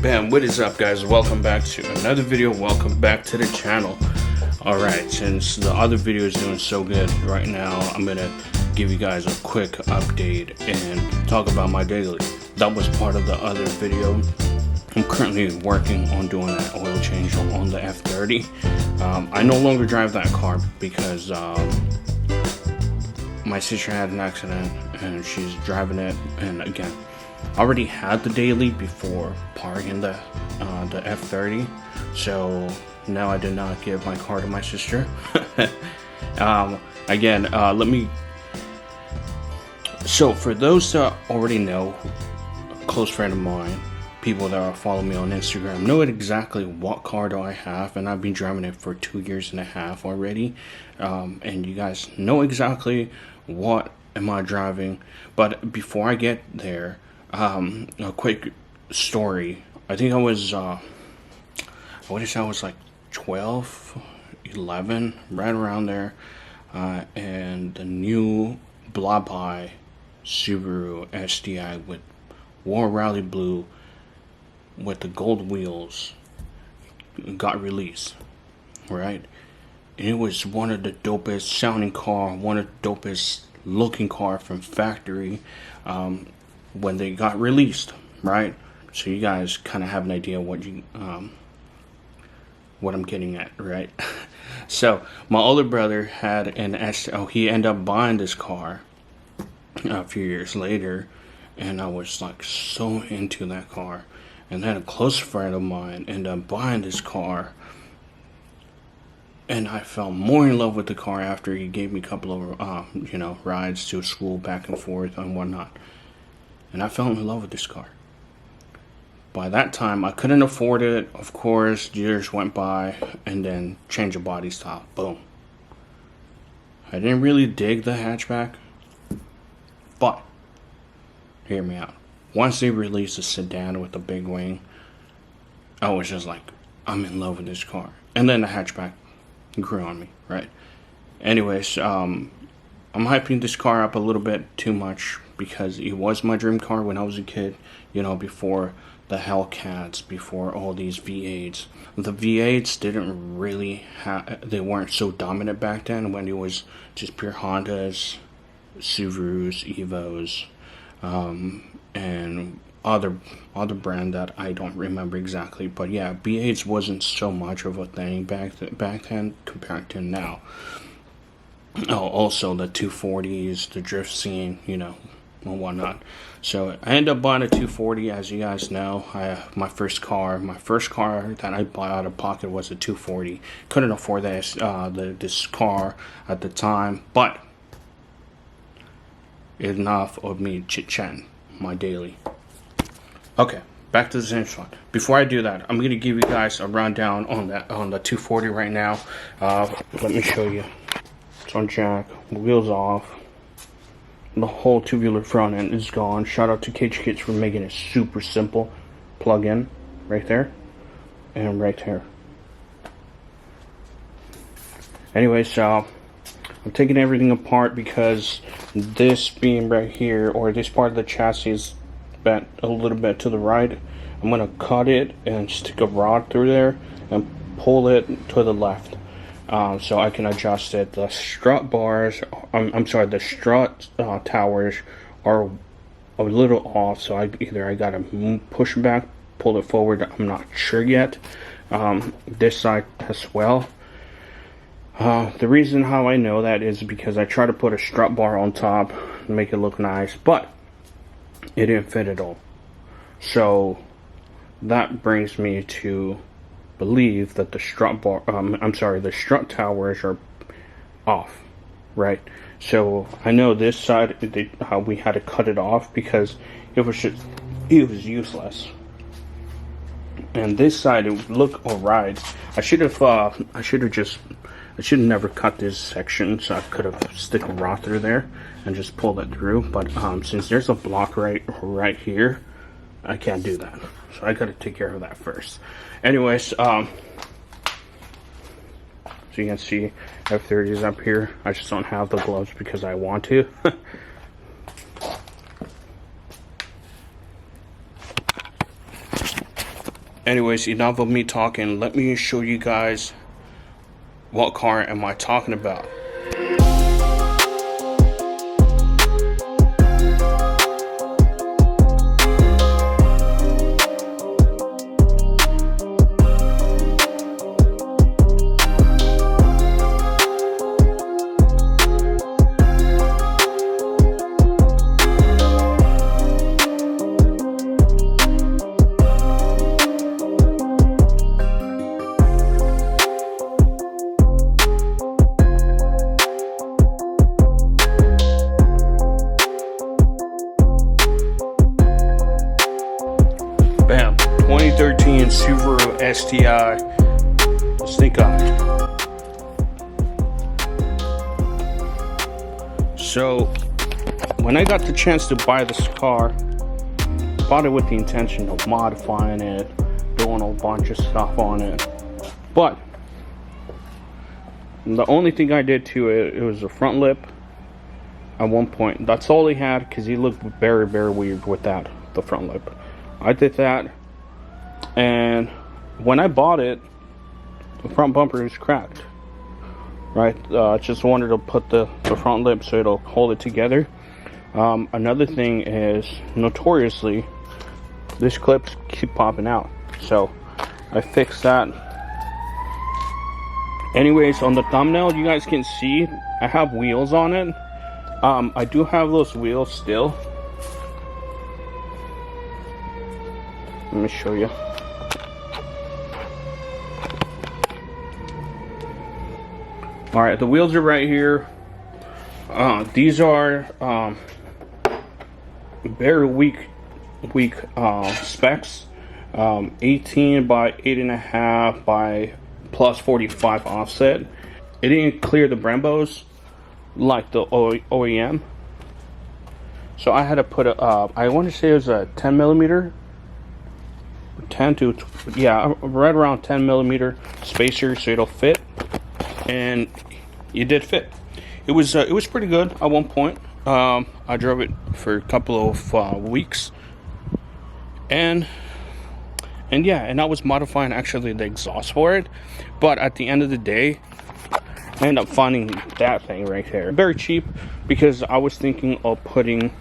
Bam, what is up guys? Welcome back to another video. Welcome back to the channel. Alright, since the other video is doing so good right now, I'm gonna give you guys a quick update and talk about my daily. That was part of the other video. I'm currently working on doing that oil change on the F30. I no longer drive that car because my sister had an accident and she's driving it, and again, I already had the daily before parking the F30, so now I did not give my car to my sister. So for those that already know, a close friend of mine, people that follow me on Instagram, know exactly what car do I have, and I've been driving it for 2.5 years already, and you guys know exactly what am I driving. But before I get there, a quick story. I think I was like 12, 11, right around there, and the new Blobby Subaru STI with War Rally Blue with the gold wheels got released, right? And it was one of the dopest sounding car, one of the dopest looking car from factory when they got released, right? So you guys kind of have an idea what I'm getting at, right? So my older brother had he ended up buying this car a few years later, and I was like so into that car. And then a close friend of mine ended up buying this car, and I fell more in love with the car after he gave me a couple of rides to school back and forth and whatnot, and I fell in love with this car. By that time, I couldn't afford it. Of course, years went by, and then change of body style. Boom. I didn't really dig the hatchback, but hear me out. Once they released the sedan with the big wing, I was just like, I'm in love with this car. And then the hatchback grew on me, right? Anyways, I'm hyping this car up a little bit too much because it was my dream car when I was a kid, before the Hellcats, before all these V8s. The V8s didn't really they weren't so dominant back then when it was just pure Hondas, Subarus, Evos, and other brand that I don't remember exactly. But yeah, V8s wasn't so much of a thing back then compared to now. Oh, also the 240s, the drift scene, and whatnot. So I ended up buying a 240, as you guys know. My first car that I bought out of pocket was a 240. Couldn't afford this car at the time, but enough of me chit-chatting my daily. Okay, back to the same one. Before I do that, I'm gonna give you guys a rundown on the 240 right now. Let me show you. It's on jack, wheels off. The whole two-wheeler front end is gone. Shout out to Cage Kits for making it super simple. Plug in right there and right there. Anyway, so I'm taking everything apart because this beam right here, or this part of the chassis, is bent a little bit to the right. I'm gonna cut it and stick a rod through there and pull it to the left, so I can adjust it. The strut bars, the strut towers are a little off, so I gotta push back, pull it forward. I'm not sure yet. This side as well. The reason how I know that is because I try to put a strut bar on top and make it look nice, but it didn't fit at all. So that brings me to believe that the strut bar, the strut towers are off, right? So I know this side, how we had to cut it off because it was useless. And this side, it would look alright. I should have never cut this section, so I could have stick a rod through there and just pull it through. But since there's a block right here, I can't do that. So I gotta take care of that first. Anyways, so you can see F30 is up here. I just don't have the gloves because I want to. Anyways, enough of me talking. Let me show you guys what car am I talking about. Bam, 2013 Subaru STI stink eye. So when I got the chance to buy this car, I bought it with the intention of modifying it, doing a bunch of stuff on it. But the only thing I did to it, it was a front lip at one point. That's all he had, because he looked very, very weird with that, the front lip. I did that, and when I bought it, the front bumper is cracked. Right, just wanted to put the front lip so it'll hold it together. Another thing is, notoriously, these clips keep popping out, so I fixed that. Anyways, on the thumbnail, you guys can see I have wheels on it. I do have those wheels still. Let me show you. Alright, the wheels are right here. These are very weak specs. 18 by 8.5 by plus 45 offset. It didn't clear the Brembos like the OEM. So I had to put a, I want to say it was a 10 millimeter. 10 to, yeah, right around 10 millimeter spacer, so it'll fit, and it did fit. It was pretty good at one point. I drove it for a couple of weeks, and yeah, and I was modifying actually the exhaust for it, but at the end of the day, I ended up finding that thing right there very cheap, because I was thinking of putting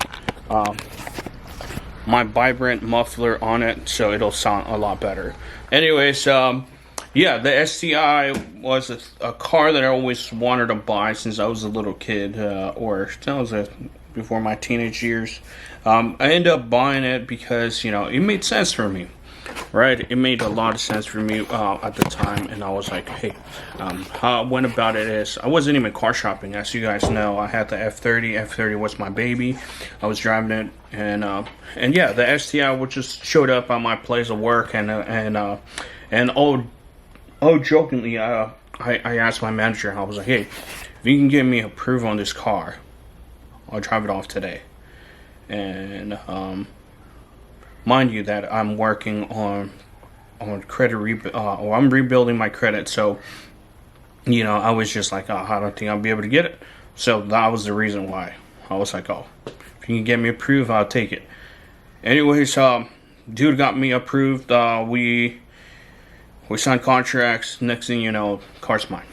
my vibrant muffler on it, so it'll sound a lot better. Anyways, yeah, the STI was a car that I always wanted to buy since I was a little kid, or that was before my teenage years. I ended up buying it because, you know, it made sense for me, right? It made a lot of sense for me at the time, and I was like, hey, how I went about it is, I wasn't even car shopping. As you guys know, I had the F30. F30 was my baby. I was driving it, and yeah, the STI which just showed up at my place of work, and jokingly, I asked my manager, I was like, hey, if you can give me approval on this car, I'll drive it off today. And mind you that I'm working on credit or I'm rebuilding my credit, so you know, I was just like, oh, I don't think I'll be able to get it. So that was the reason why I was like, oh, if you can get me approved, I'll take it. Anyways, dude got me approved. We signed contracts. Next thing you know, car's mine.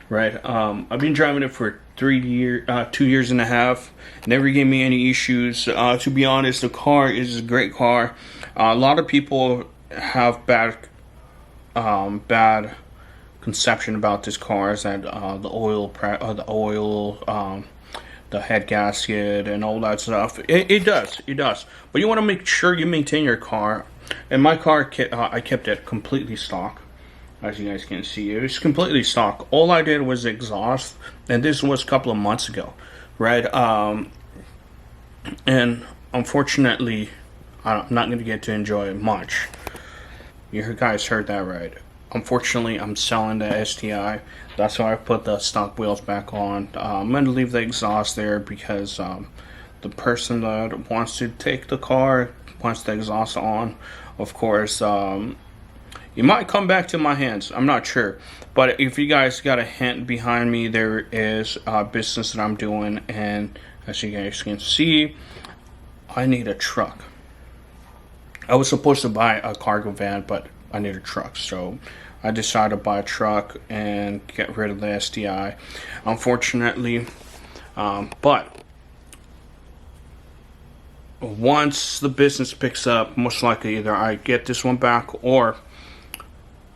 Right? I've been driving it for 2 years and a half. Never gave me any issues. To be honest, the car is a great car. A lot of people have bad conception about this car, is that the oil, the head gasket, and all that stuff. It does. But you want to make sure you maintain your car. And my car, I kept it completely stock. As you guys can see, it was completely stock. All I did was exhaust, and this was a couple of months ago, right? And unfortunately, I'm not going to get to enjoy it much. You guys heard that right. Unfortunately, I'm selling the STI. That's why I put the stock wheels back on. I'm going to leave the exhaust there because the person that wants to take the car wants the exhaust on. Of course, it might come back to my hands. I'm not sure. But if you guys got a hint behind me, there is a business that I'm doing. And as you guys can see, I need a truck. I was supposed to buy a cargo van, but I need a truck, so I decided to buy a truck and get rid of the STI. Unfortunately, but once the business picks up, most likely either I get this one back or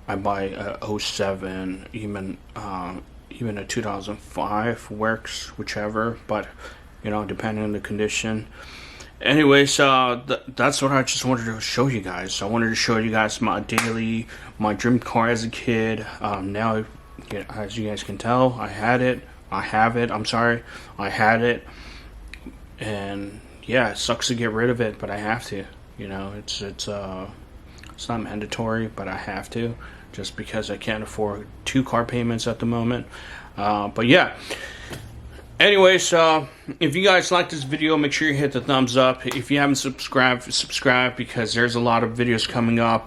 I buy a 07, even a 2005 works, whichever. But you know, depending on the condition. Anyways, that's what I just wanted to show you guys. I wanted to show you guys my dream car as a kid. Now, as you guys can tell, I had it. And yeah, it sucks to get rid of it, but I have to. You know, it's not mandatory, but I have to, just because I can't afford 2 car payments at the moment. But yeah. Anyways, if you guys like this video, make sure you hit the thumbs up. If you haven't subscribe, because there's a lot of videos coming up,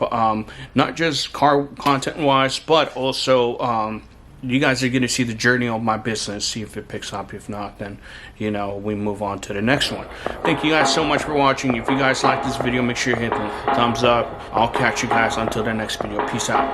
not just car content wise, but also you guys are going to see the journey of my business, see if it picks up. If not, then you know, we move on to the next one. Thank you guys so much for watching. If you guys like this video, make sure you hit the thumbs up. I'll catch you guys until the next video. Peace out.